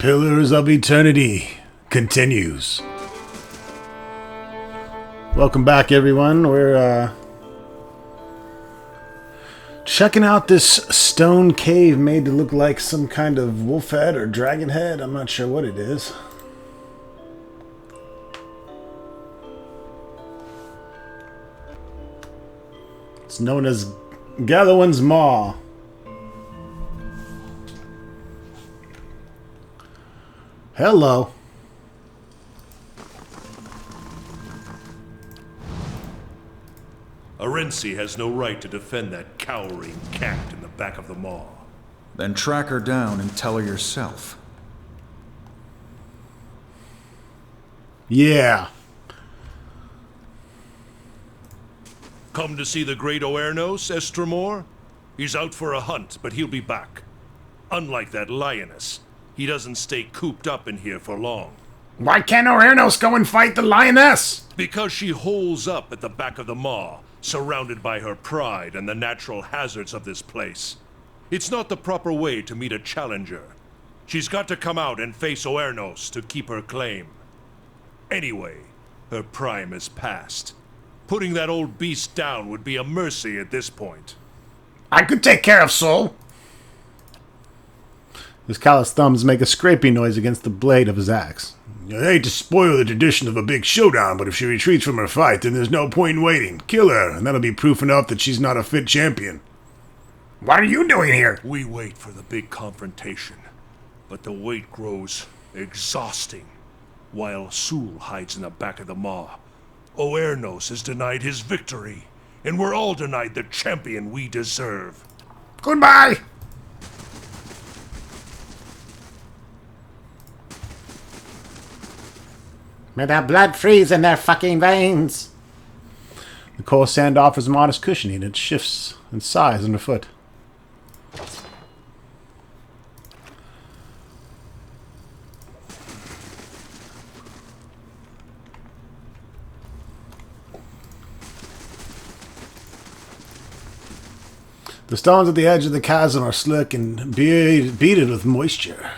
Pillars of Eternity continues. Welcome back, everyone. We're checking out this stone cave made to look like some kind of wolf head or dragon head. I'm not sure what it is. It's known as Galawain's Maw. Hello. Arensi has no right to defend that cowering cat in the back of the maw. Then track her down and tell her yourself. Yeah. Come to see the great Oernos, Estremor? He's out for a hunt, but he'll be back. Unlike that lioness, he doesn't stay cooped up in here for long. Why can't Oernos go and fight the lioness? Because she holes up at the back of the maw, surrounded by her pride and the natural hazards of this place. It's not the proper way to meet a challenger. She's got to come out and face Oernos to keep her claim. Anyway, her prime is past. Putting that old beast down would be a mercy at this point. I could take care of Soul. His calloused thumbs make a scraping noise against the blade of his axe. I hate to spoil the tradition of a big showdown, but if she retreats from her fight, then there's no point in waiting. Kill her, and that'll be proof enough that she's not a fit champion. What are you doing here? We wait for the big confrontation, but the wait grows exhausting. While Sul hides in the back of the maw, Oernos is denied his victory, and we're all denied the champion we deserve. Goodbye! May that blood freeze in their fucking veins. The coarse sand offers modest cushioning. It shifts and sighs underfoot. The stones at the edge of the chasm are slick and beaded with moisture.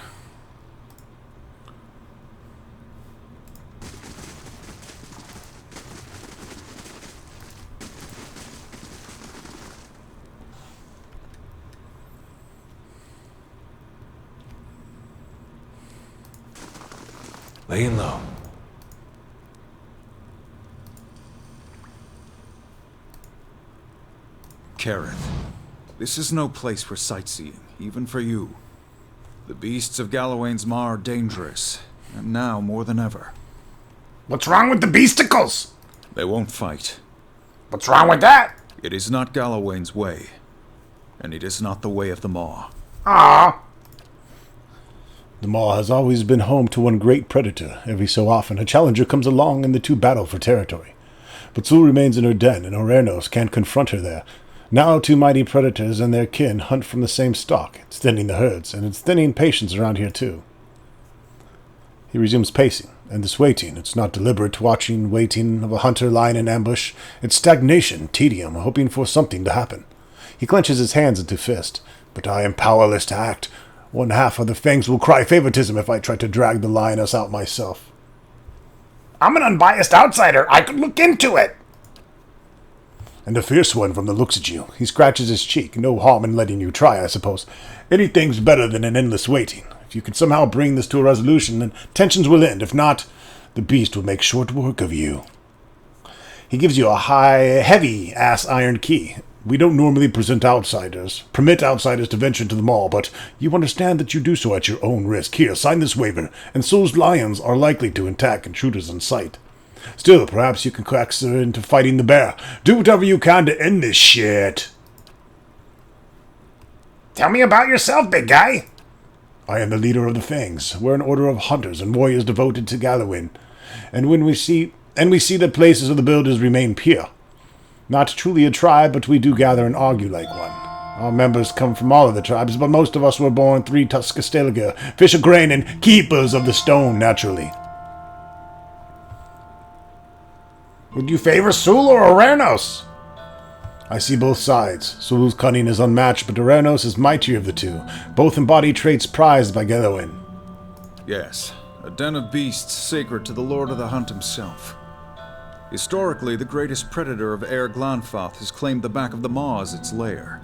Laying low. Kareth, this is no place for sightseeing, even for you. The beasts of Galawain's Maw are dangerous, and now more than ever. What's wrong with the beasticles? They won't fight. What's wrong with that? It is not Galawain's way, and it is not the way of the Maw. Ah. The Maw has always been home to one great predator. Every so often, a challenger comes along and the two battle for territory. But Sul remains in her den, and Oernos can't confront her there. Now two mighty predators and their kin hunt from the same stock. It's thinning the herds, and it's thinning patience around here too. He resumes pacing, and this waiting, it's not deliberate waiting of a hunter lying in ambush. It's stagnation, tedium, hoping for something to happen. He clenches his hands into fist. But I am powerless to act. One half of the fangs will cry favoritism if I try to drag the lioness out myself. I'm an unbiased outsider. I could look into it. And a fierce one from the looks at you. He scratches his cheek. No harm in letting you try, I suppose. Anything's better than an endless waiting. If you can somehow bring this to a resolution, then tensions will end. If not, the beast will make short work of you. He gives you a heavy ass iron key. We don't normally permit outsiders to venture into the Maw, but you understand that you do so at your own risk. Here, sign this waiver, and Sul's lions are likely to attack intruders in sight. Still, perhaps you can coax her into fighting the bear. Do whatever you can to end this shit. Tell me about yourself, big guy. I am the leader of the Fangs. We're an order of hunters and warriors devoted to Galawain. And we see that places of the builders remain pure. Not truly a tribe, but we do gather and argue like one. Our members come from all of the tribes, but most of us were born three-tusked Stelga, fish of grain, and keepers of the stone, naturally. Would you favor Sul or Oernos? I see both sides. Sul's cunning is unmatched, but Oernos is mightier of the two. Both embody traits prized by Galawain. Yes, a den of beasts sacred to the Lord of the Hunt himself. Historically, the greatest predator of Air Glanfath has claimed the back of the Maw as its lair.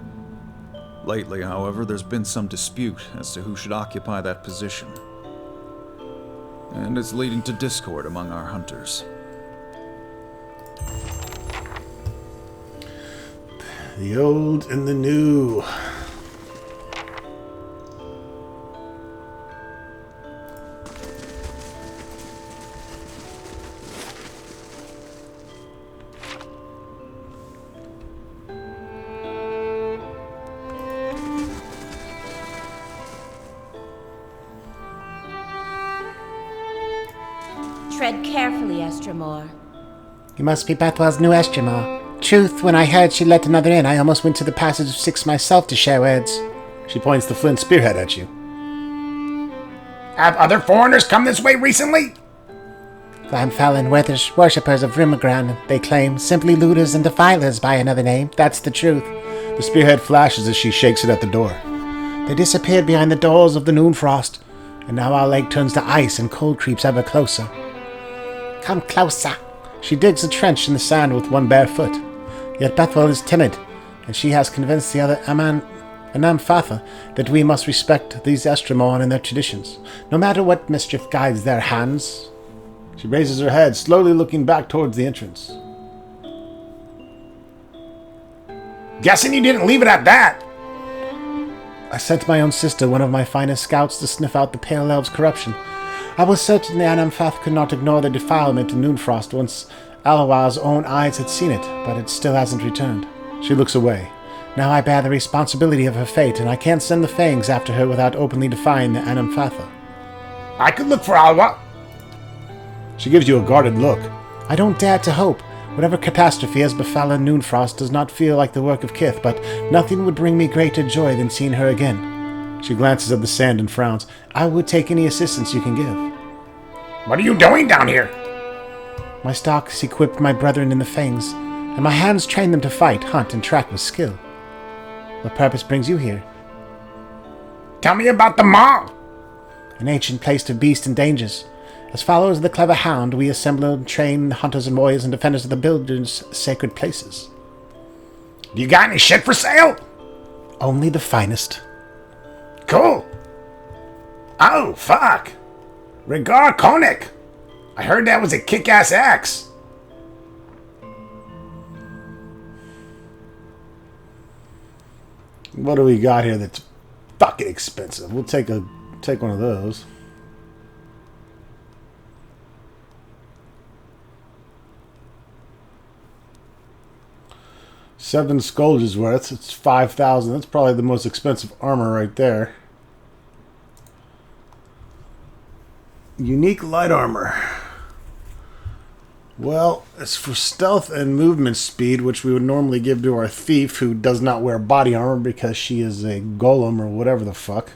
Lately, however, there's been some dispute as to who should occupy that position. And it's leading to discord among our hunters. The old and the new. Tread carefully, Estremor. You must be Bethwell's new Estremor. Truth, when I heard she let another in, I almost went to the Passage of Six myself to share words. She points the flint spearhead at you. Have other foreigners come this way recently? Glanfallen worshippers of Rimagran, they claim, simply looters and defilers by another name. That's the truth. The spearhead flashes as she shakes it at the door. They disappeared behind the doors of the Noonfrost, and now our lake turns to ice and cold creeps ever closer. Come closer. She digs a trench in the sand with one bare foot. Yet Bethwell is timid, and she has convinced the other Anamfatha that we must respect these Estremor and their traditions, no matter what mischief guides their hands. She raises her head, slowly looking back towards the entrance. Guessing you didn't leave it at that. I sent my own sister, one of my finest scouts, to sniff out the Pale Elves' corruption. I was certain the Anamfath could not ignore the defilement in Noonfrost once Alawa's own eyes had seen it, but it still hasn't returned. She looks away. Now I bear the responsibility of her fate, and I can't send the Fangs after her without openly defying the Anamfatha. I could look for Alawa. She gives you a guarded look. I don't dare to hope. Whatever catastrophe has befallen Noonfrost does not feel like the work of Kith, but nothing would bring me greater joy than seeing her again. She glances at the sand and frowns. I would take any assistance you can give. What are you doing down here? My stocks equipped my brethren in the Fangs, and my hands trained them to fight, hunt, and track with skill. What purpose brings you here? Tell me about the Maw. An ancient place to beasts and dangers. As followers of the clever hound, we assemble and train hunters and warriors and defenders of the builders' sacred places. You got any shit for sale? Only the finest. Cool. Oh, fuck. Regar Konik. I heard that was a kick-ass axe. What do we got here that's fucking expensive? We'll take one of those. $7 Scourges worth. It's 5,000. That's probably the most expensive armor right there. Unique light armor. Well, it's for stealth and movement speed, which we would normally give to our thief, who does not wear body armor because she is a golem or whatever the fuck.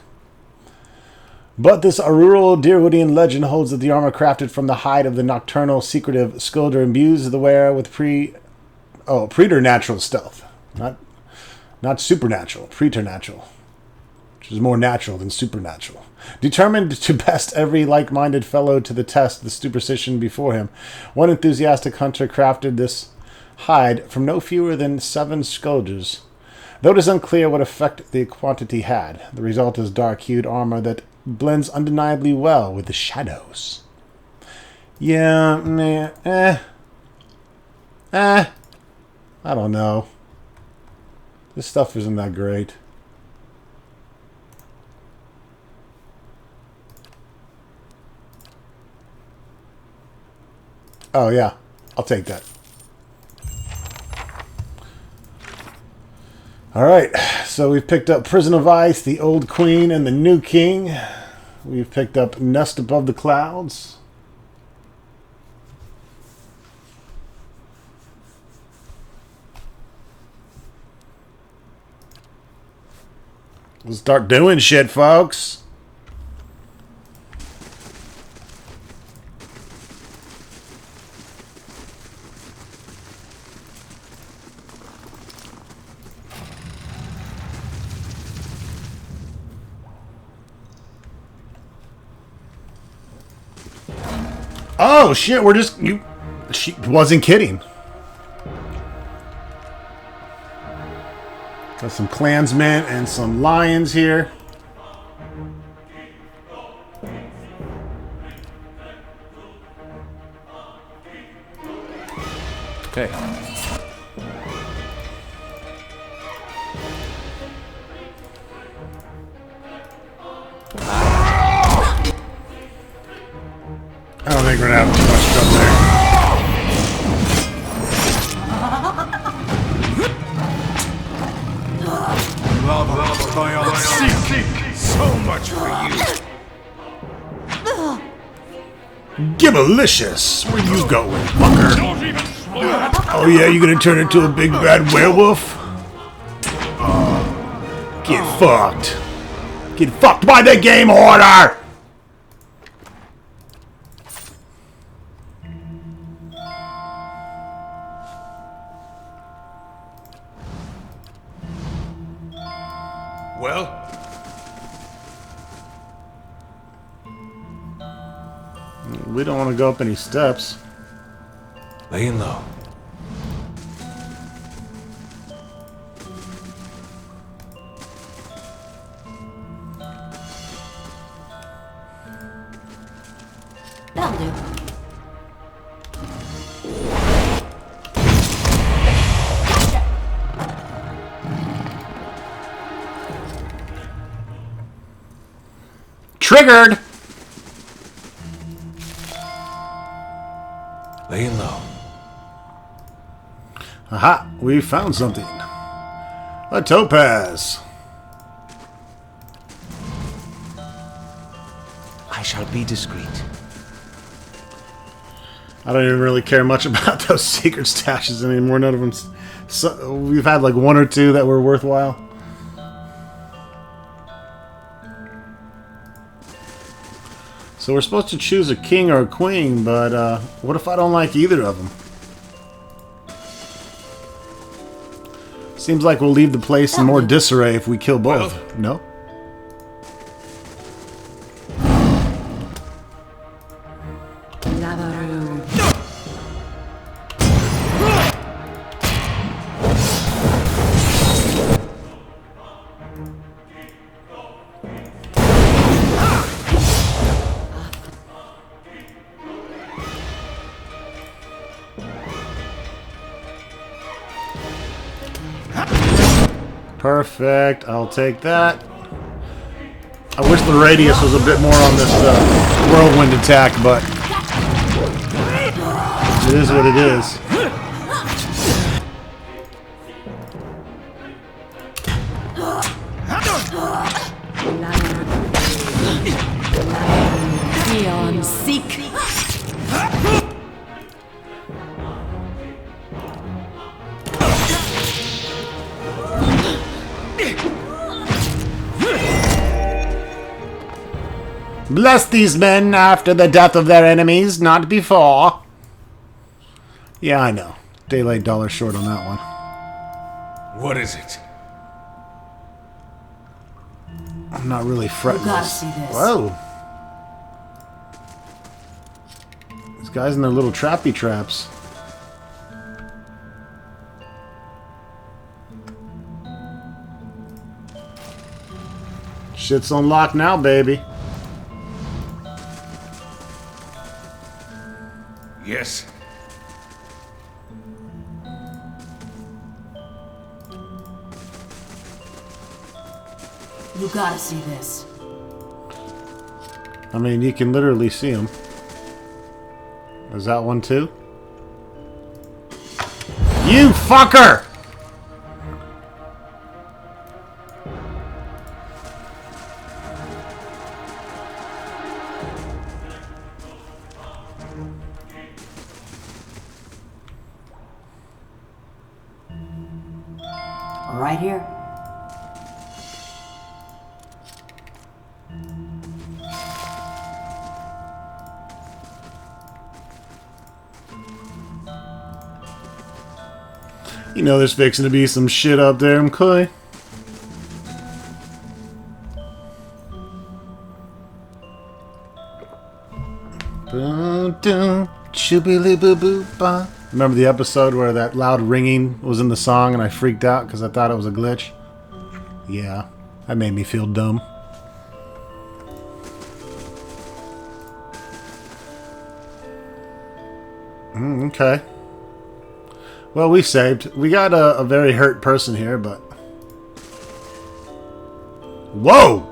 But this Aurora Deerwoodian legend holds that the armor crafted from the hide of the nocturnal, secretive Skulder imbues the wearer with preternatural stealth. Not supernatural, preternatural. Which is more natural than supernatural. Determined to best every like-minded fellow to the test the superstition before him, one enthusiastic hunter crafted this hide from no fewer than 7 Scourges. Though it is unclear what effect the quantity had, the result is dark-hued armor that blends undeniably well with the shadows. Yeah, I don't know. This stuff isn't that great. Oh, yeah. I'll take that. Alright. So we've picked up Prison of Ice, the Old Queen, and the New King. We've picked up Nest Above the Clouds. Let's start doing shit, folks. Oh shit, we're just she wasn't kidding. Got some clansmen and some lions here. Okay. I don't think we're gonna have too much trouble there. So much for you. Gibalicious, where you going, fucker? Oh yeah, you gonna turn into a big bad werewolf? Get fucked. Get fucked by the game order! Well, We don't want to go up any steps. Laying low. That'll do. Triggered! Laying low. Aha, we found something. A topaz. I shall be discreet. I don't even really care much about those secret stashes anymore. None of them. So, we've had like one or two that were worthwhile. So we're supposed to choose a king or a queen, but what if I don't like either of them? Seems like we'll leave the place in more disarray if we kill both. No? Perfect. I'll take that. I wish the radius was a bit more on this whirlwind attack, but it is what it is. Beyond seek. Bless these men after the death of their enemies, not before. Yeah, I know. Daylight dollar short on that one. what is it? I'm not really fretting. You gotta this. see this. Whoa. These guys in their little trappy traps. Shit's unlocked now, baby. Yes. You gotta see this. I mean, you can literally see them. Is that one too? You fucker! Right here. You know there's fixing to be some shit up there, McCoy. Boom, doom, shoobily boo boo ba. Remember the episode where that loud ringing was in the song and I freaked out because I thought it was a glitch? Yeah, that made me feel dumb. Okay. Well, we saved. We got a very hurt person here, but... Whoa!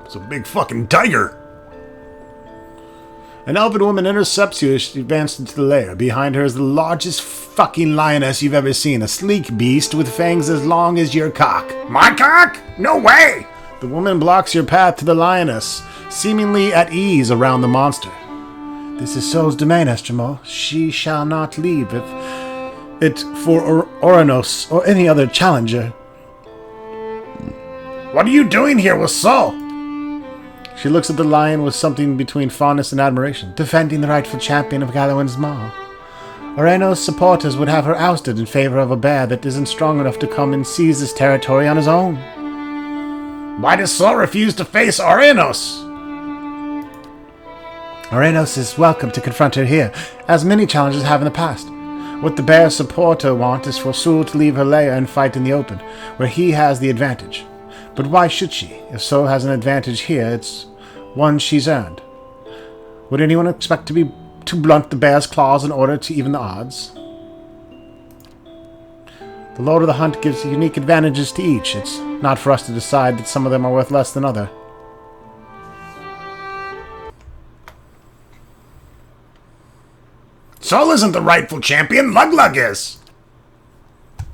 It's a big fucking tiger. An elven woman intercepts you as she advances into the lair. Behind her is the largest fucking lioness you've ever seen. A sleek beast with fangs as long as your cock. My cock? No way! The woman blocks your path to the lioness, seemingly at ease around the monster. This is Sol's domain, Estremo. She shall not leave if it for Oranos or any other challenger. What are you doing here with Sol? She looks at the lion with something between fondness and admiration. Defending the rightful champion of Gallowin's Maw. Oranos' supporters would have her ousted in favor of a bear that isn't strong enough to come and seize this territory on his own. Why does Sol refuse to face Oranos? Oranos is welcome to confront her here, as many challengers have in the past. What the bear's supporter want is for Sol to leave her lair and fight in the open, where he has the advantage. But why should she? If Sol has an advantage here, it's one she's earned. Would anyone expect to blunt the bear's claws in order to even the odds? The Lord of the Hunt gives unique advantages to each. It's not for us to decide that some of them are worth less than others. Sol isn't the rightful champion. Lug is.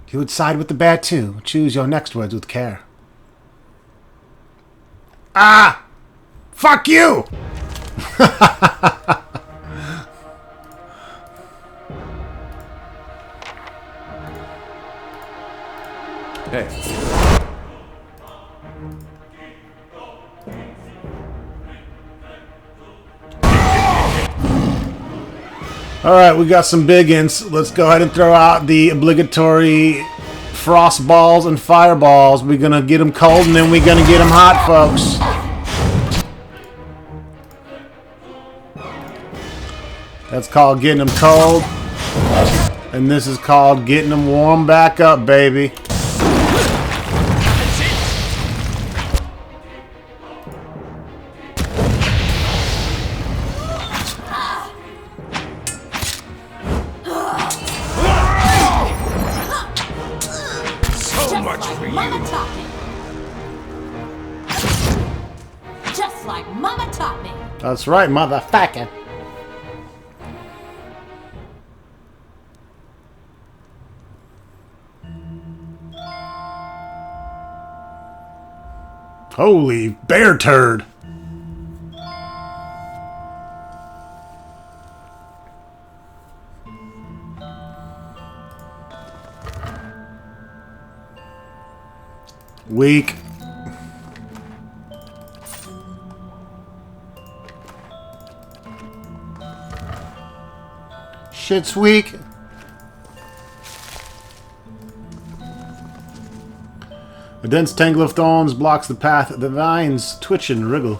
You would side with the bear too. Choose your next words with care. Ah! Fuck you! Hey. Alright, we got some biggins. Let's go ahead and throw out the obligatory frost balls and fireballs. We're gonna get them cold and then we're gonna get them hot, folks. That's called getting them cold. And this is called getting them warm back up, baby. Mama taught me. Just like Mama taught me. That's right, motherfucker. Holy bear turd. Weak. Shit's weak. A dense tangle of thorns blocks the path. The vines twitch and wriggle.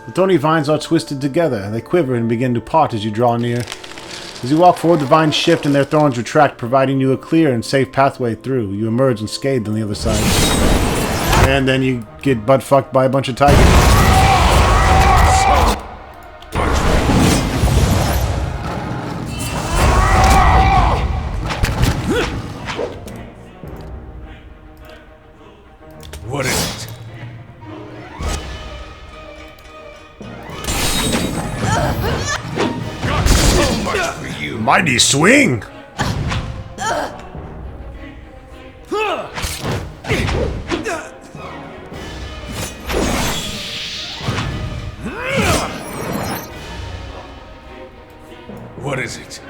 The thorny vines are twisted together. They quiver and begin to part as you draw near. As you walk forward, the vines shift and their thorns retract, providing you a clear and safe pathway through. You emerge unscathed on the other side. And then you get butt-fucked by a bunch of tigers. What is it? Got so much for you. Mighty swing. What is it?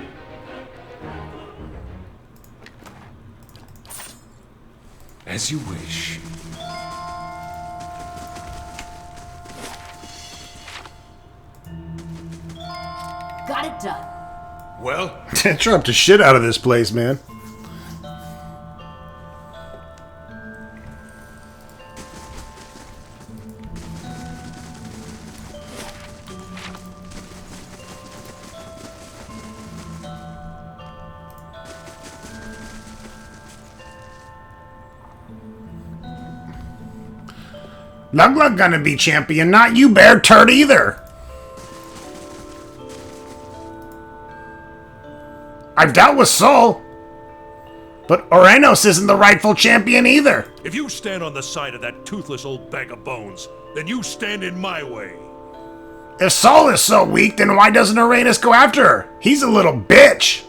As you wish. Got it done. Well, Interrupt the shit out of this place, man. Lug gonna be champion, not you, Bear Turd, either. I've dealt with Sol, but Orenos isn't the rightful champion either. If you stand on the side of that toothless old bag of bones, then you stand in my way. If Sol is so weak, then why doesn't Orenos go after her? He's a little bitch.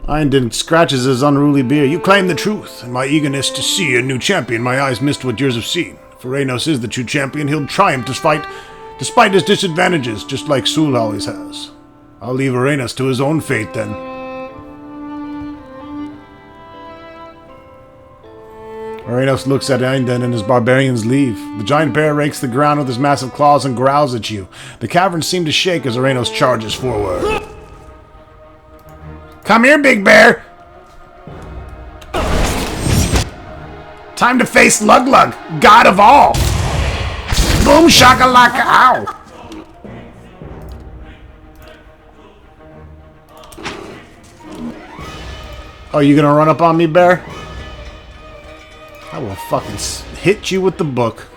Iron scratches his unruly beard. You claim the truth. In my eagerness to see a new champion, my eyes missed what yours have seen. If Orenos is the true champion, he'll triumph despite his disadvantages, just like Sul always has. I'll leave Orenos to his own fate, then. Orenos looks at Einden and his barbarians leave. The giant bear rakes the ground with his massive claws and growls at you. The caverns seem to shake as Orenos charges forward. Come here, Big Bear. Time to face Lug, god of all. Boom shakalaka, ow. Oh, you gonna run up on me, bear? I will fucking hit you with the book.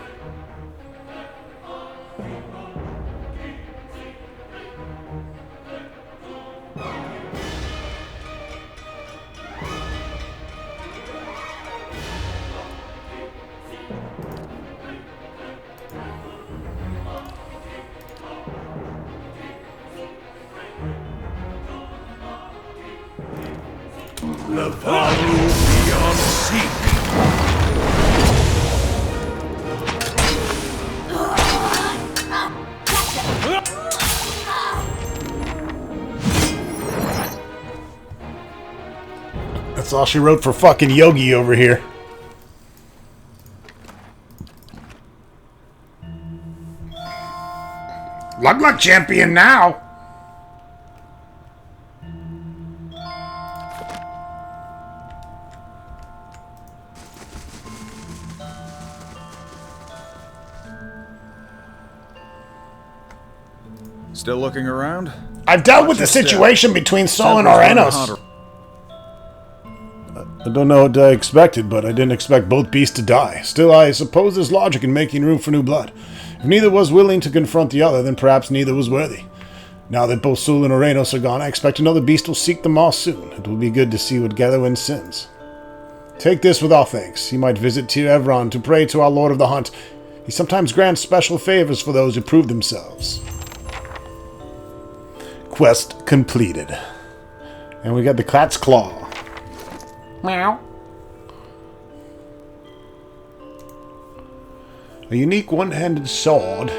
Levaru beyond seek. That's all she wrote for fucking Yogi over here. Lug champion now. Still looking around? I've dealt with the situation between Sol and Orenos. I don't know what I expected, but I didn't expect both beasts to die. Still, I suppose there's logic in making room for new blood. If neither was willing to confront the other, then perhaps neither was worthy. Now that both Sul and Orenos are gone, I expect another beast will seek them all soon. It will be good to see what Gelwin sends. Take this with all thanks. He might visit Tir Evron to pray to our Lord of the Hunt. He sometimes grants special favors for those who prove themselves. Quest completed. And we got the Cat's Claw. Meow. A unique one-handed sword.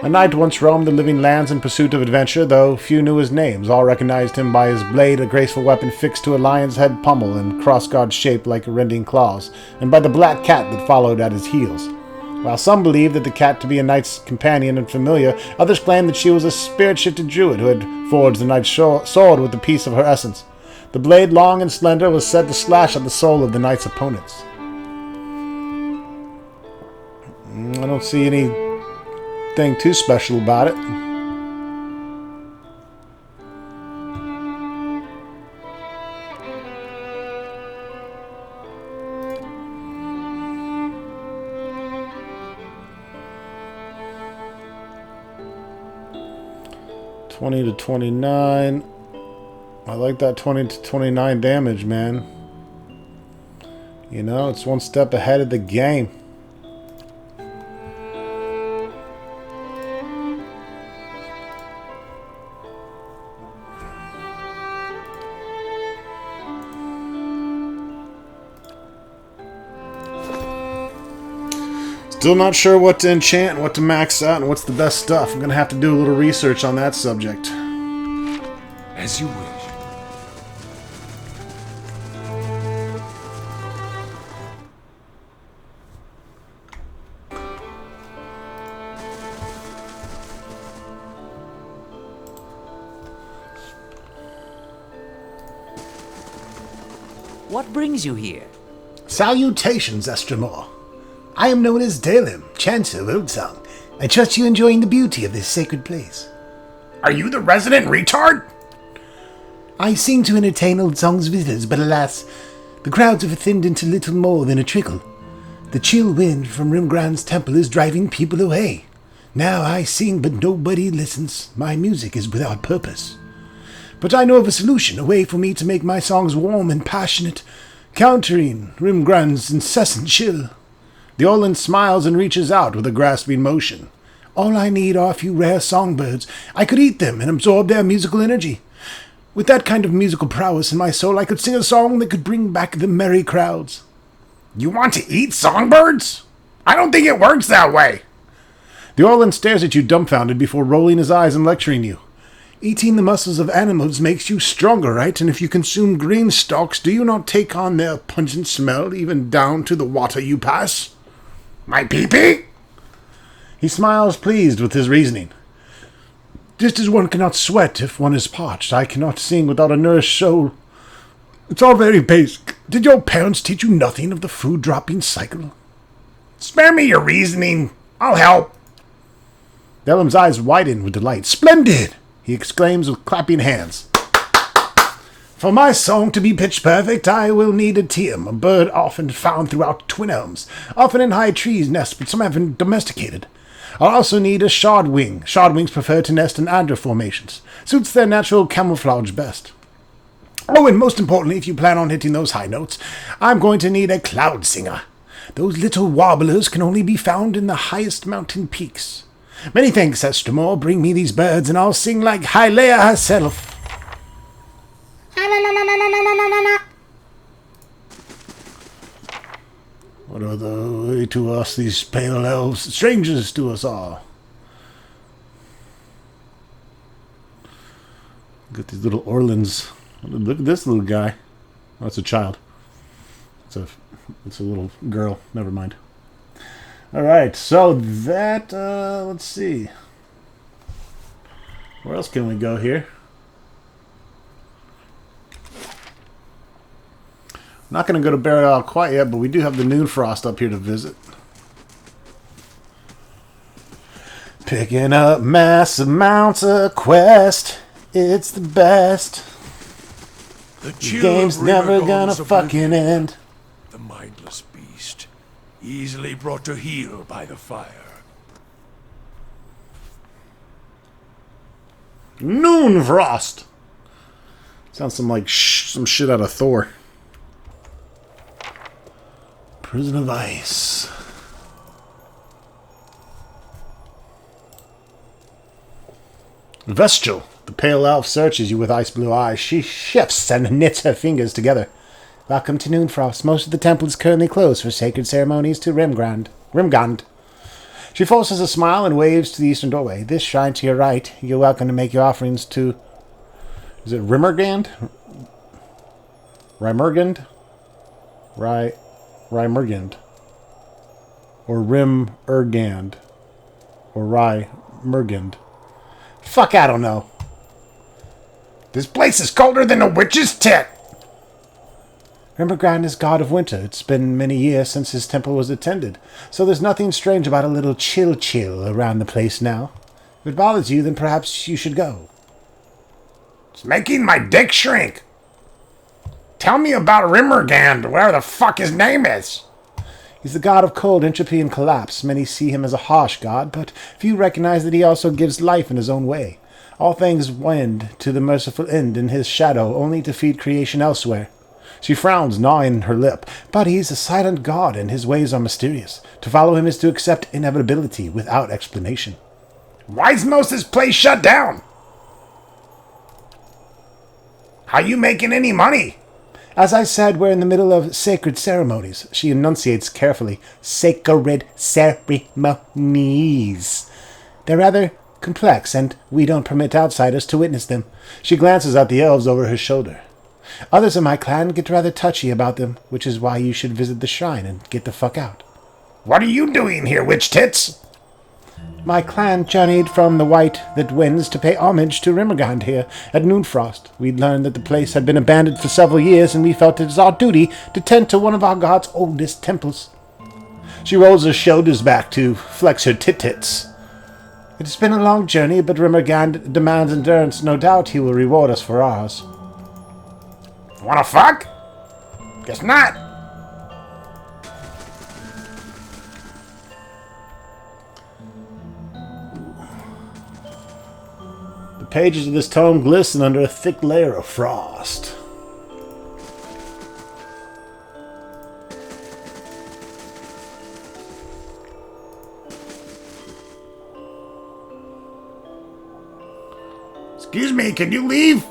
A knight once roamed the living lands in pursuit of adventure, though few knew his names. All recognized him by his blade, a graceful weapon fixed to a lion's head pommel and cross-guard shaped like rending claws, and by the black cat that followed at his heels. While some believed that the cat to be a knight's companion and familiar, others claimed that she was a spirit-shifted druid who had forged the knight's sword with a piece of her essence. The blade, long and slender, was said to slash at the soul of the knight's opponents. I don't see anything too special about it. $20 to $29. I like that 20 to 29 damage, man. You know, it's one step ahead of the game. Still not sure what to enchant and what to max out and what's the best stuff. I'm gonna have to do a little research on that subject. As you wish. What brings you here? Salutations, Estremor. I am known as Dalim, Chancellor of Ulsang. I trust you enjoying the beauty of this sacred place. Are you the resident retard? I seem to entertain Ulsang's visitors, but alas, The crowds have thinned into little more than a trickle. The chill wind from Rimgrand's temple is driving people away. Now I sing, but nobody listens. My music is without purpose. But I know of a solution, a way for me to make my songs warm and passionate, countering Rimgrand's incessant chill. The Orlan smiles and reaches out with a grasping motion. All I need are a few rare songbirds. I could eat them and absorb their musical energy. With that kind of musical prowess in my soul, I could sing a song that could bring back the merry crowds. You want to eat songbirds? I don't think it works that way. The Orlan stares at you dumbfounded before rolling his eyes and lecturing you. Eating the muscles of animals makes you stronger, right? And if you consume green stalks, do you not take on their pungent smell even down to the water you pass? My pee-pee? He smiles, pleased with his reasoning. Just as one cannot sweat if one is parched, I cannot sing without a nourished soul. It's all very basic. Did your parents teach you nothing of the food-dropping cycle? Spare me your reasoning. I'll help. Delim's eyes widen with delight. Splendid! He exclaims with clapping hands. For my song to be pitch perfect, I will need a tiem, a bird often found throughout Twin Elms, often in high trees nests, but some have been domesticated. I'll also need a shardwing. Shardwings prefer to nest in alder formations. Suits their natural camouflage best. Oh, and most importantly, if you plan on hitting those high notes, I'm going to need a cloud singer. Those little warblers can only be found in the highest mountain peaks. Many thanks, Estramor. Bring me these birds, and I'll sing like Hylaea herself. What are they to us, these pale elves, strangers to us all? Look at these little Orlans. Look at this little guy. Oh, that's a child. It's a little girl. Never mind. Alright, so that, let's see. Where else can we go here? Not going to go to Burial quite yet, but we do have the Noonfrost up here to visit. Picking up massive amounts of quest. It's the best. The The game's never gonna fucking end. The mindless beast, easily brought to heel by the fire. Noonfrost! Sounds some like some shit out of Thor. Prison of Ice. Vestial. The pale elf searches you with ice blue eyes. She shifts and knits her fingers together. Welcome to Noonfrost. Most of the temple is currently closed for sacred ceremonies to Rimgand. She forces a smile and waves to the eastern doorway. This shrine to your right. You're welcome to make your offerings to... Is it Rimmergand? Rymergand? Rymergand. Or Rim-Ergand. Or Rymergand. Fuck, I don't know. This place is colder than a witch's tit. Rimmergand is god of winter. It's been many years since his temple was attended, so there's nothing strange about a little chill around the place now. If it bothers you, then perhaps you should go. It's making my dick shrink. Tell me about Rimmergand, where the fuck his name is. He's the god of cold, entropy, and collapse. Many see him as a harsh god, but few recognize that he also gives life in his own way. All things wend to the merciful end in his shadow, only to feed creation elsewhere. She frowns, gnawing her lip. But he's a silent god, and his ways are mysterious. To follow him is to accept inevitability without explanation. Why's most this place shut down? How you making any money? As I said, we're in the middle of sacred ceremonies. She enunciates carefully. Sacred ceremonies. They're rather complex, and we don't permit outsiders to witness them. She glances at the elves over her shoulder. Others in my clan get rather touchy about them, which is why you should visit the shrine and get the fuck out. What are you doing here, witch tits? My clan journeyed from the White that Wins to pay homage to Rimmergand here at Noonfrost. We'd learned that the place had been abandoned for several years, and we felt it was our duty to tend to one of our god's oldest temples. She rolls her shoulders back to flex her tits. It has been a long journey, but Rimmergand demands endurance. No doubt he will reward us for ours. Wanna fuck? Guess not. The pages of this tome glisten under a thick layer of frost. Excuse me, can you leave?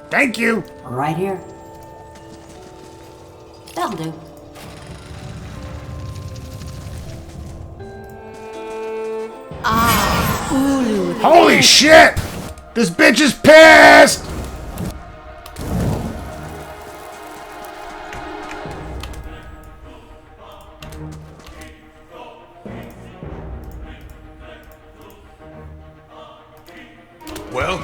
Thank you. Right here. That'll do. Ulu. Holy shit! This bitch is pissed! Well,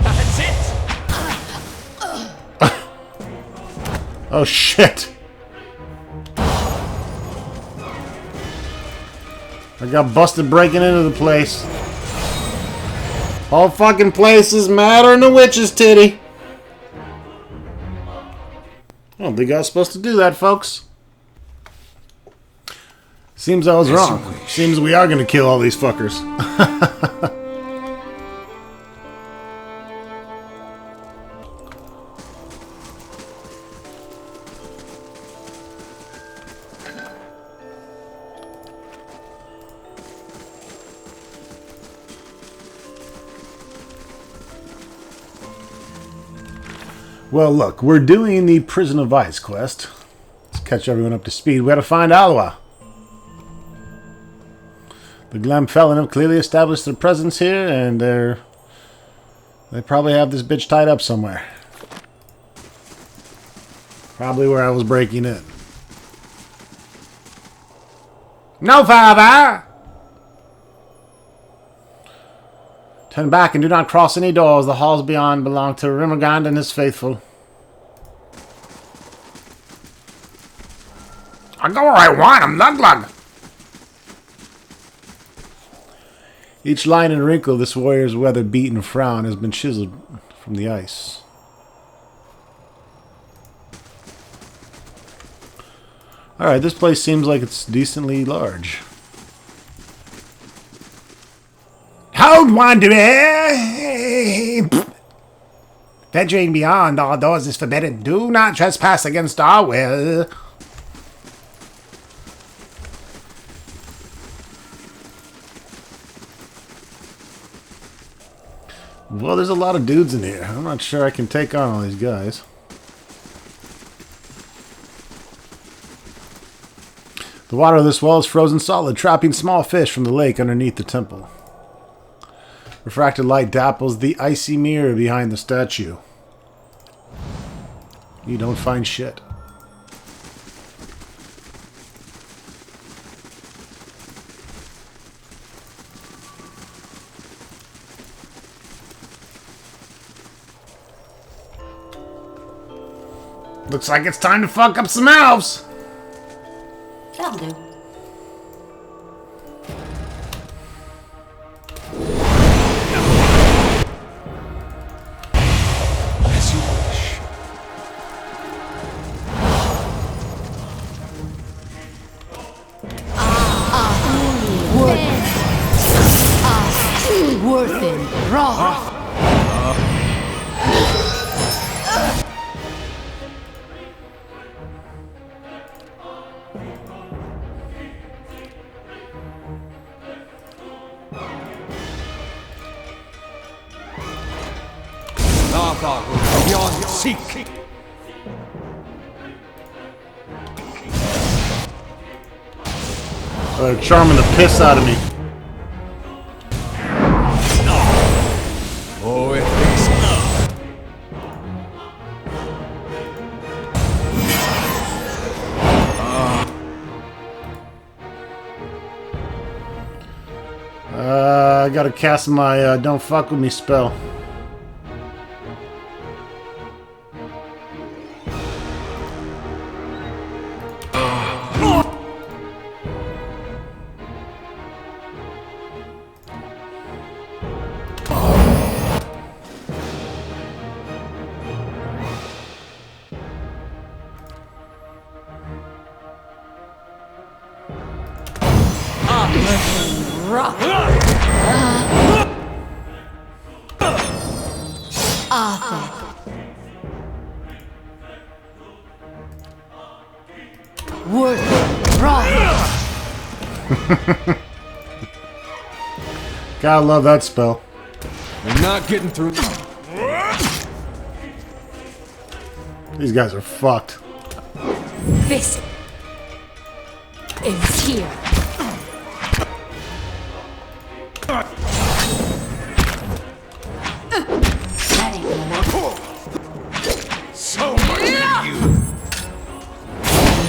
that's it. Oh shit! I got busted breaking into the place. Whole fucking place is madder than a witch's titty. I don't think I was supposed to do that, folks. Seems I was wrong. Seems we are gonna kill all these fuckers. Well, look, we're doing the Prison of Ice quest. Let's catch everyone up to speed. We gotta find Alwa. The Glamfelin have clearly established their presence here, and they probably have this bitch tied up somewhere. Probably where I was breaking in. No, father! Turn back and do not cross any doors. The halls beyond belong to Rimmergand and his faithful. I go where I want, I'm lug-lug. Each line and wrinkle of this warrior's weather-beaten frown has been chiseled from the ice. Alright, this place seems like it's decently large. Hold, wanderer! Venturing beyond all doors is forbidden. Do not trespass against our will. Well, there's a lot of dudes in here. I'm not sure I can take on all these guys. The water of this well is frozen solid, trapping small fish from the lake underneath the temple. Refracted light dapples the icy mirror behind the statue. You don't find shit. Looks like it's time to fuck up some elves. That'll do. As you wish. Worthen, raw. Narthar will be beyond seek. They're charming the piss out of me. Oh, it thinks I gotta cast my don't fuck with me spell. Word. Raw. Gotta love that spell. You're not getting through. These guys are fucked. This is here. That ain't gonna work. So much for you!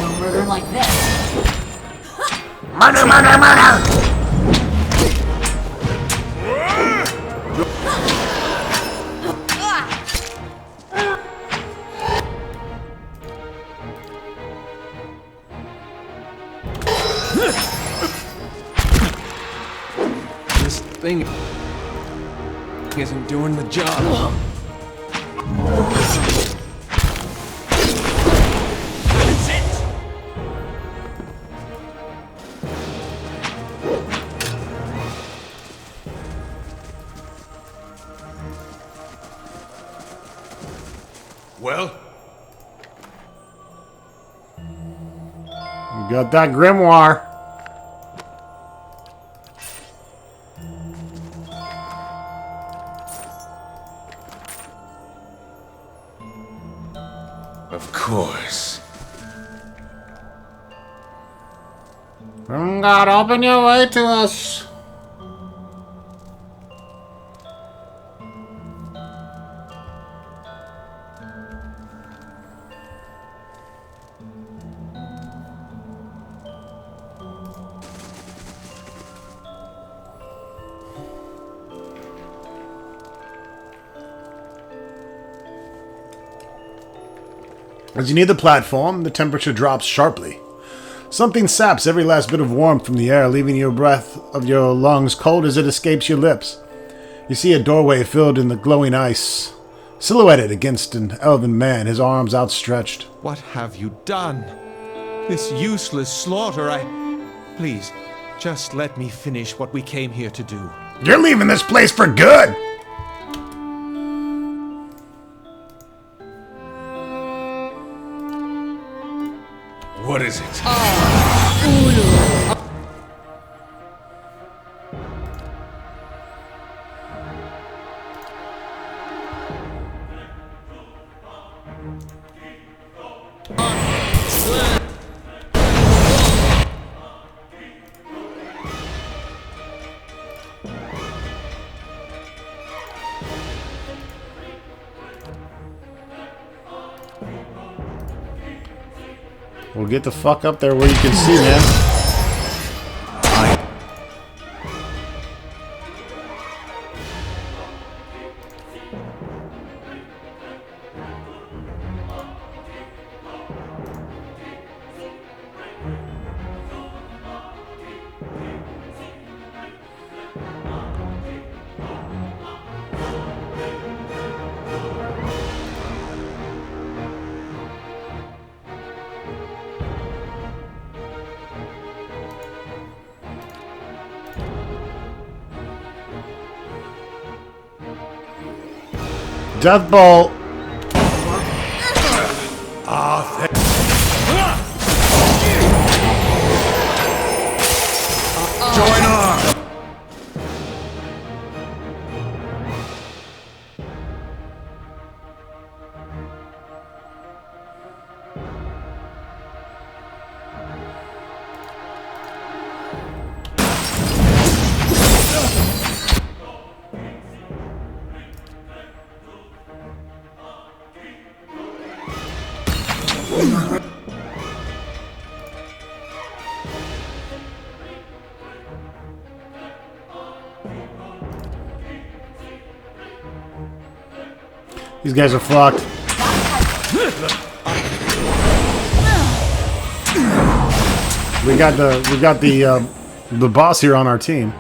No murder like this. Murder, murder, murder! This thing isn't doing the job. That's it! Well, We got that grimoire. of course. God, open your way to us. As you near the platform, the temperature drops sharply. Something saps every last bit of warmth from the air, leaving your breath of your lungs cold as it escapes your lips. You see a doorway filled in the glowing ice, silhouetted against an elven man, his arms outstretched. What have you done? This useless slaughter, Please, just let me finish what we came here to do. You're leaving this place for good! What is it? Well, get the fuck up there where you can see, man. Death Bolt. Join arms! These guys are fucked. We got the boss here on our team.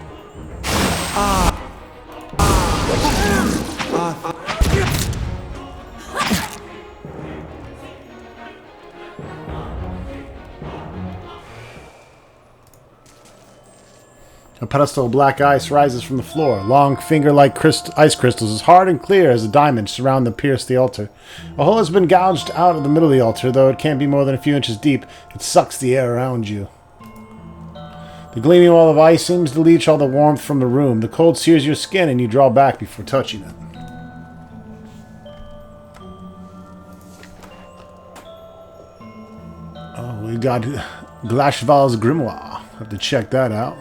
A pedestal of black ice rises from the floor. Long, finger-like ice crystals, as hard and clear as a diamond, surround and pierce the altar. A hole has been gouged out of the middle of the altar, though it can't be more than a few inches deep. It sucks the air around you. The gleaming wall of ice seems to leach all the warmth from the room. The cold sears your skin, and you draw back before touching it. Oh, we got Glashval's Grimoire. Have to check that out.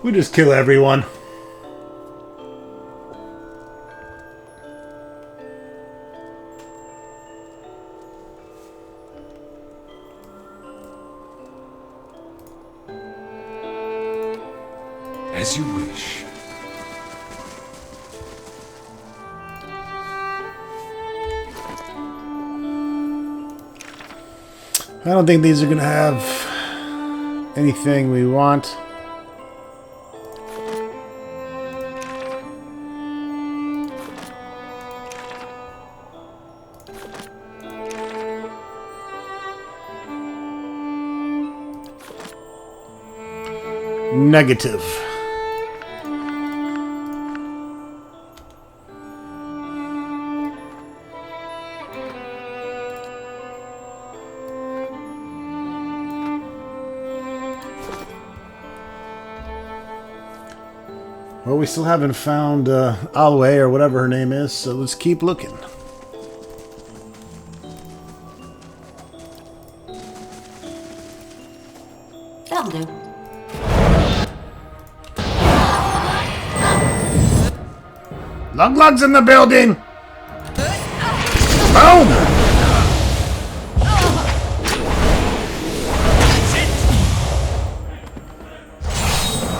We just kill everyone. As you wish. I don't think these are going to have anything we want. Negative. Well, we still haven't found Alway or whatever her name is, so let's keep looking. That'll do. Luglug's in the building! Boom!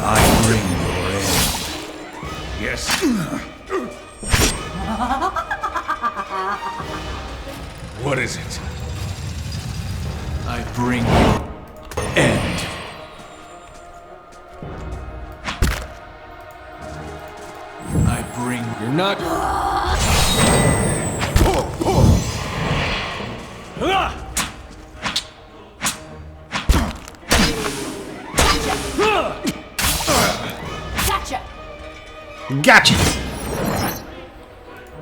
I bring your end. Yes. What is it? I bring your end. I bring. You're not. Gotcha! Gotcha!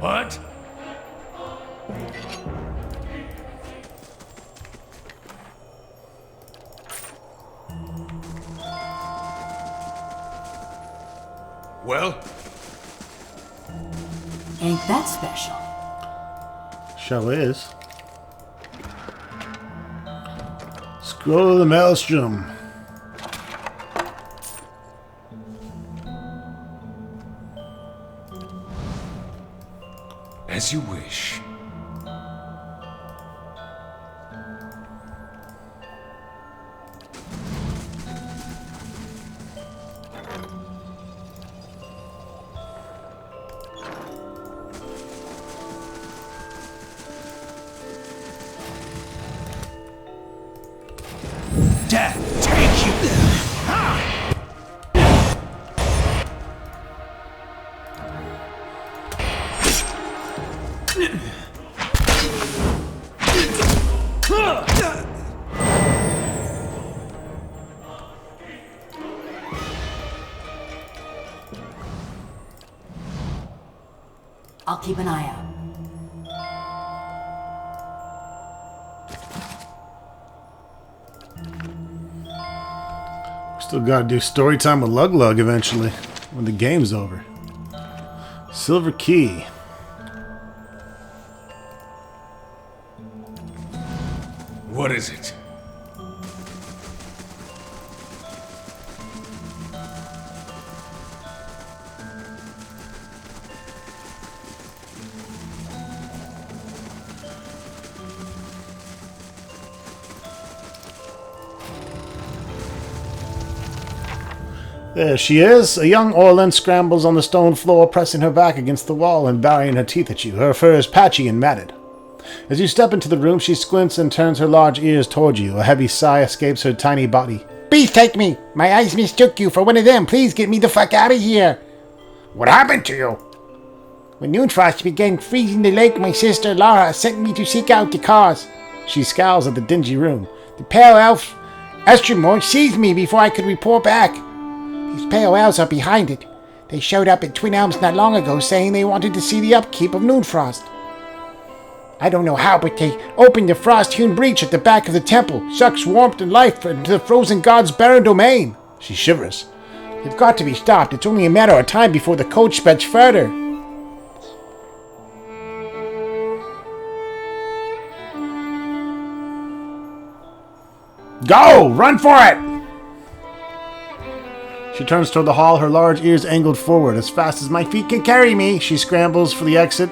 What? Well? Ain't that special? Show is. Scroll of the Maelstrom. As you wish. Death, take you! I'll keep an eye out. Still gotta do story time with Luglug eventually, when the game's over. Silver Key. What is it? There she is. A young Orlan scrambles on the stone floor, pressing her back against the wall and baring her teeth at you. Her fur is patchy and matted. As you step into the room, she squints and turns her large ears toward you. A heavy sigh escapes her tiny body. Please take me. My eyes mistook you for one of them. Please get me the fuck out of here. What happened to you? When Noonfrost began freezing the lake, my sister Lara sent me to seek out the cause. She scowls at the dingy room. The pale elf Estremor seized me before I could report back. These pale elves are behind it. They showed up at Twin Elms not long ago saying they wanted to see the upkeep of Noonfrost. I don't know how, but they opened the frost-hewn breach at the back of the temple, sucks warmth and life into the frozen god's barren domain. She shivers. They've got to be stopped. It's only a matter of time before the code spreads further. Go! Run for it! She turns toward the hall, her large ears angled forward. As fast as my feet can carry me, she scrambles for the exit.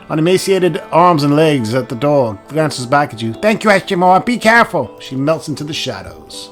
On emaciated arms and legs at the door, glances back at you. Thank you, Estremor. Be careful. She melts into the shadows.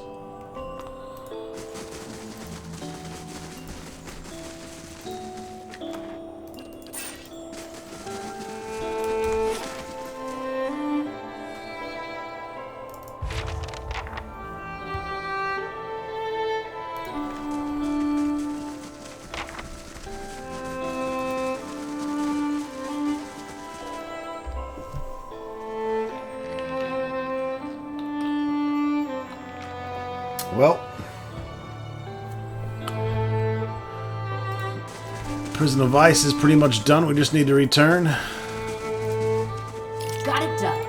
Well, Prison of Ice is pretty much done. We just need to return. Got it done.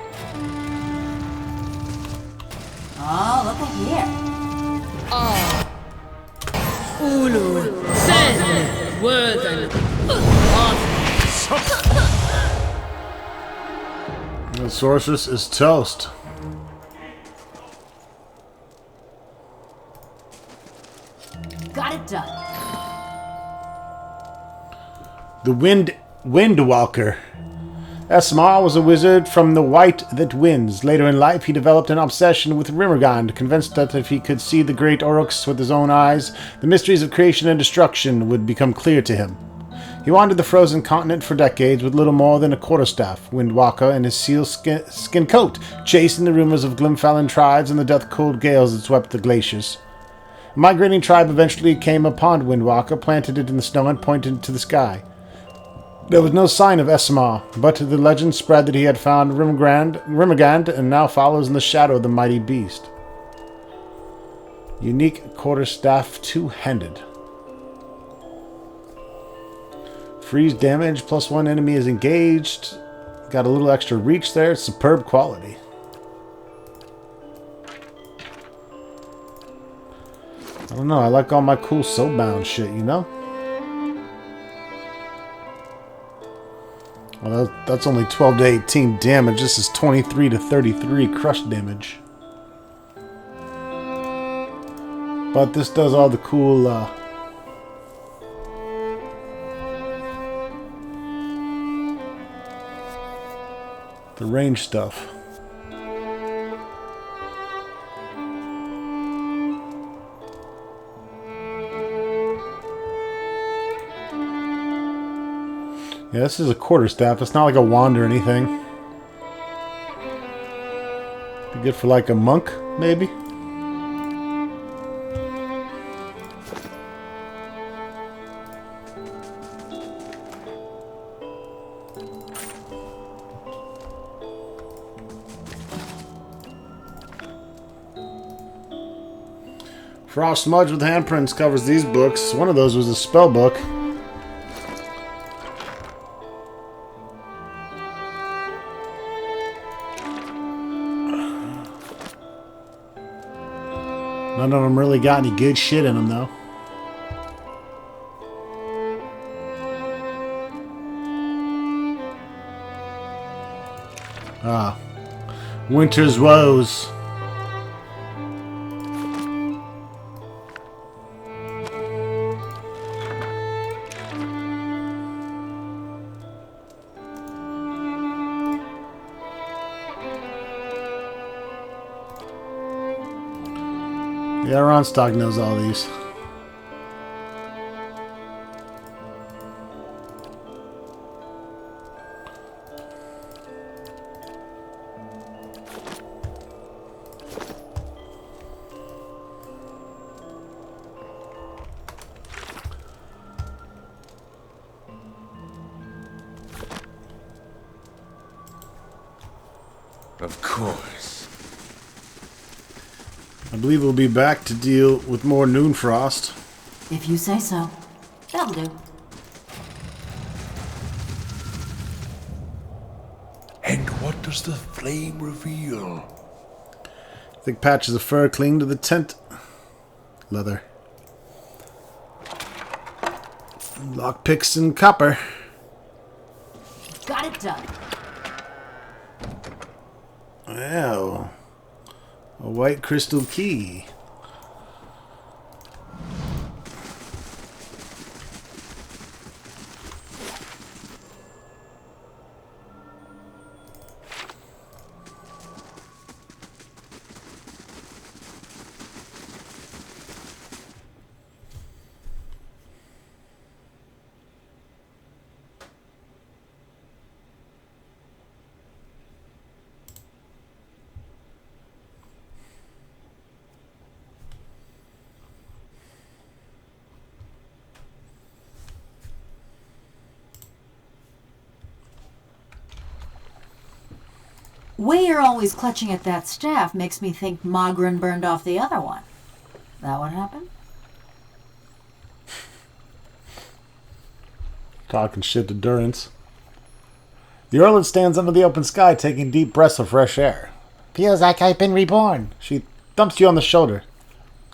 Oh, look at here. Ulu, Sen, Worthen, The sorceress is toast. Got it done. The Windwalker. Esmar was a wizard from the White That Winds. Later in life, he developed an obsession with Rimmergand, convinced that if he could see the great Oryx with his own eyes, the mysteries of creation and destruction would become clear to him. He wandered the frozen continent for decades with little more than a quarterstaff, Windwalker, and his sealskin coat, chasing the rumors of Glimfallen tribes and the death-cold gales that swept the glaciers. A migrating tribe eventually came upon Windwalker, planted it in the snow, and pointed to the sky. There was no sign of Esmar, but the legend spread that he had found Rimmergand and now follows in the shadow of the mighty beast. Unique quarterstaff, two-handed. Freeze damage, +1 enemy is engaged. Got a little extra reach there. Superb quality. I don't know, I like all my cool soulbound shit, you know? Well, that's only 12 to 18 damage. This is 23 to 33 crush damage. But this does all the cool, the range stuff. Yeah, this is a quarterstaff. It's not like a wand or anything. Be good for like a monk, maybe? Frost Smudge with handprints covers these books. One of those was a spell book. None of them really got any good shit in them, though. Ah. Winter's Woes. Yeah, Ronstock knows all these. Of course. I believe we'll be back to deal with more Noonfrost. If you say so. That'll do. And what does the flame reveal? Thick patches of fur cling to the tent leather. Lockpicks and copper. Got it done. Wow. A white crystal key. Way you're always clutching at that staff makes me think Mogren burned off the other one. That what happened? Talking shit to Durrance. The Earl stands under the open sky, taking deep breaths of fresh air. Feels like I've been reborn. She thumps you on the shoulder.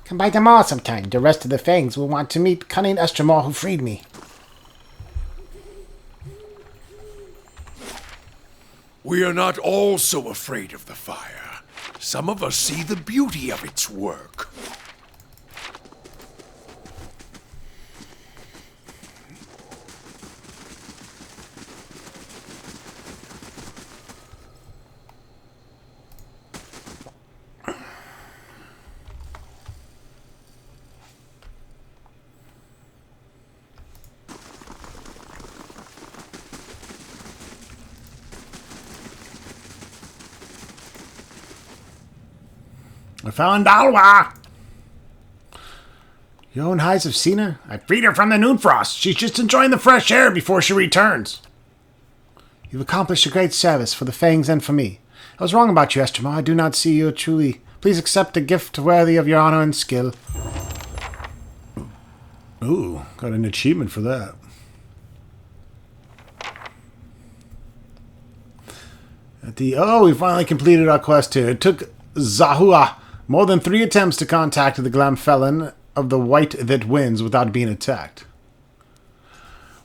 Come by the mall sometime. The rest of the Fangs will want to meet cunning Estremor who freed me. We are not all so afraid of the fire. Some of us see the beauty of its work. I found Alwa! Your own eyes have seen her? I freed her from the Noonfrost. She's just enjoying the fresh air before she returns. You've accomplished a great service for the Fangs and for me. I was wrong about you, Estremor. I do not see you truly. Please accept a gift worthy of your honor and skill. Ooh, got an achievement for that. We finally completed our quest here. It took Zahua more than 3 attempts to contact the Glamfellan of the White That Wins without being attacked.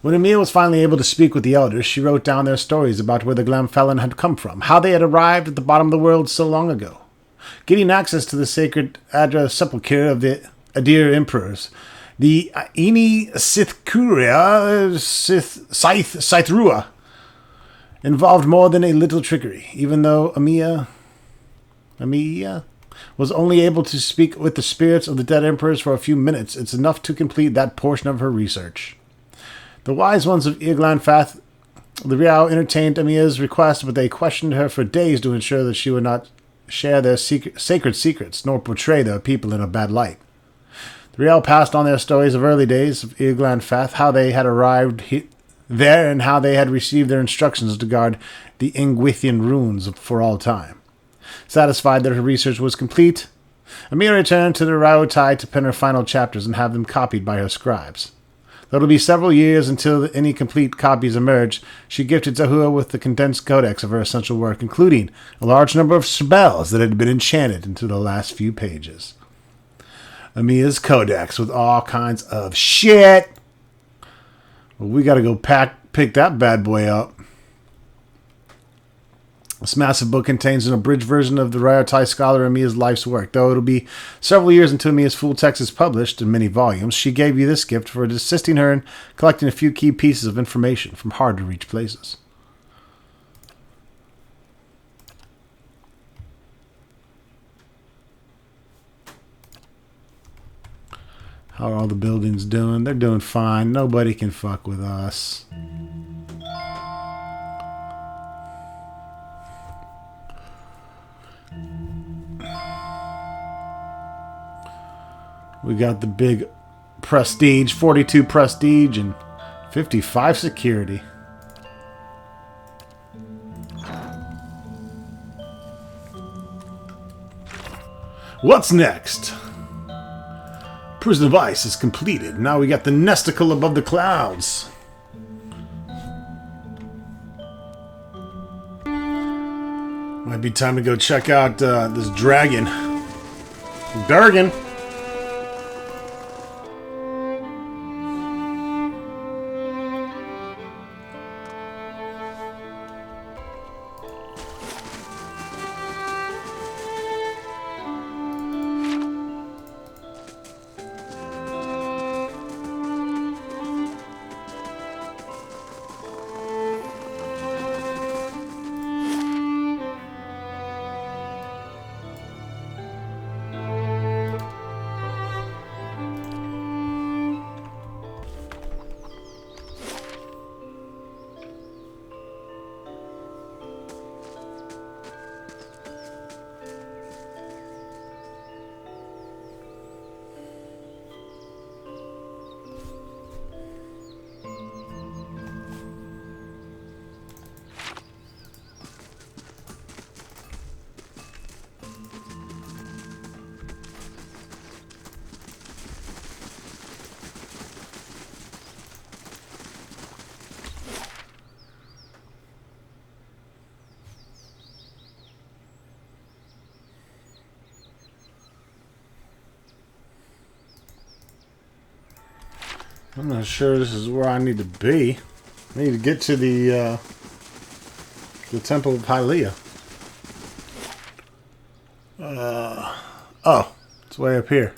When Emil was finally able to speak with the elders, she wrote down their stories about where the Glamfellan had come from, how they had arrived at the bottom of the world so long ago. Getting access to the sacred Adra sepulchre of the Adir Emperors, the Ini Sithkuria Scythrua, involved more than a little trickery, even though Amiya was only able to speak with the spirits of the dead emperors for a few minutes. It's enough to complete that portion of her research. The wise ones of Irglanfath, the Riao, entertained Amiya's request, but they questioned her for days to ensure that she would not share their sacred secrets, nor portray their people in a bad light. The Riao passed on their stories of early days of Irglanfath, how they had arrived there and how they had received their instructions to guard the Ingwithian runes for all time. Satisfied that her research was complete, Amira returned to the Rautai to pen her final chapters and have them copied by her scribes. Though it will be several years until any complete copies emerge, she gifted Zahua with the condensed codex of her essential work, including a large number of spells that had been enchanted into the last few pages. Amiya's codex with all kinds of shit. Well, we gotta go pick that bad boy up. This massive book contains an abridged version of the Rautai scholar Amiya's life's work. Though it'll be several years until Amiya's full text is published in many volumes, she gave you this gift for assisting her in collecting a few key pieces of information from hard-to-reach places. How are all the buildings doing? They're doing fine. Nobody can fuck with us. We got the big prestige, 42 prestige and 55 security. What's next? Prison of Ice is completed. Now we got the Nesticle above the clouds. Might be time to go check out this dragon. Durgan. I'm not sure this is where I need to be. I need to get to the Temple of Hylia. Oh, it's way up here.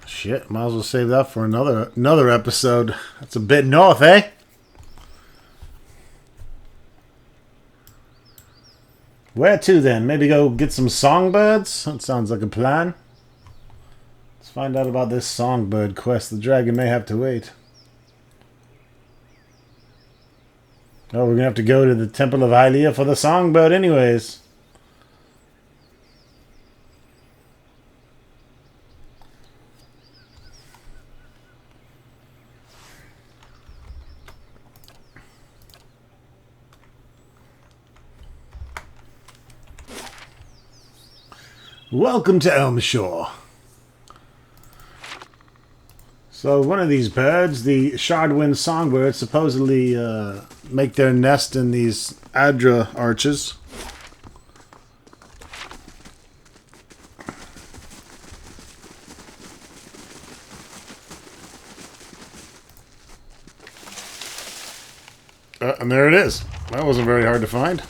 Shit, might as well save that for another episode. That's a bit north, eh? Where to then? Maybe go get some songbirds? That sounds like a plan. Let's find out about this songbird quest. The dragon may have to wait. Oh, we're gonna have to go to the Temple of Hylia for the songbird anyways. Welcome to Elmshore. So one of these birds, the Shardwind songbird, supposedly make their nest in these Adra arches. And there it is. That wasn't very hard to find.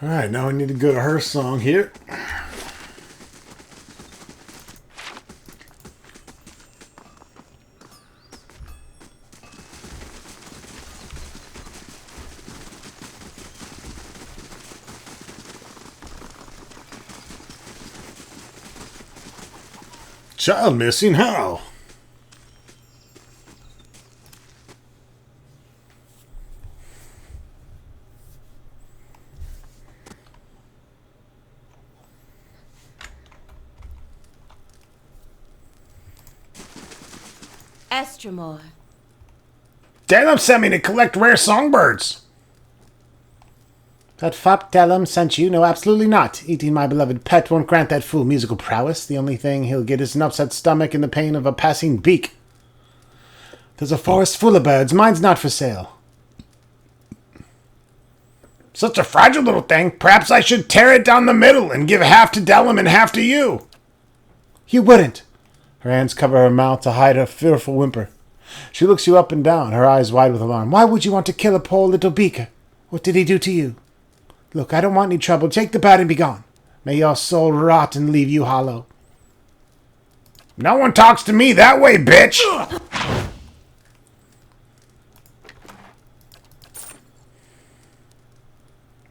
Alright, now I need to go to her song here. Child missing? How? Estremor. Delum sent me to collect rare songbirds. That fop Delum sent you? No, absolutely not. Eating my beloved pet won't grant that fool musical prowess. The only thing he'll get is an upset stomach and the pain of a passing beak. There's a forest full of birds. Mine's not for sale. Such a fragile little thing. Perhaps I should tear it down the middle and give half to Delum and half to you. You wouldn't. Her hands cover her mouth to hide a fearful whimper. She looks you up and down, her eyes wide with alarm. Why would you want to kill a poor little beaker? What did he do to you? Look, I don't want any trouble. Take the bat and be gone. May your soul rot and leave you hollow. No one talks to me that way, bitch!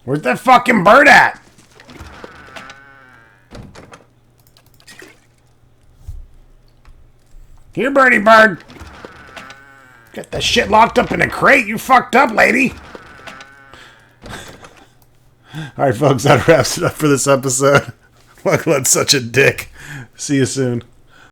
Where's that fucking bird at? Here, birdie bird. Got that shit locked up in a crate. You fucked up, lady. Alright, folks, that wraps it up for this episode. Muglood's such a dick. See you soon.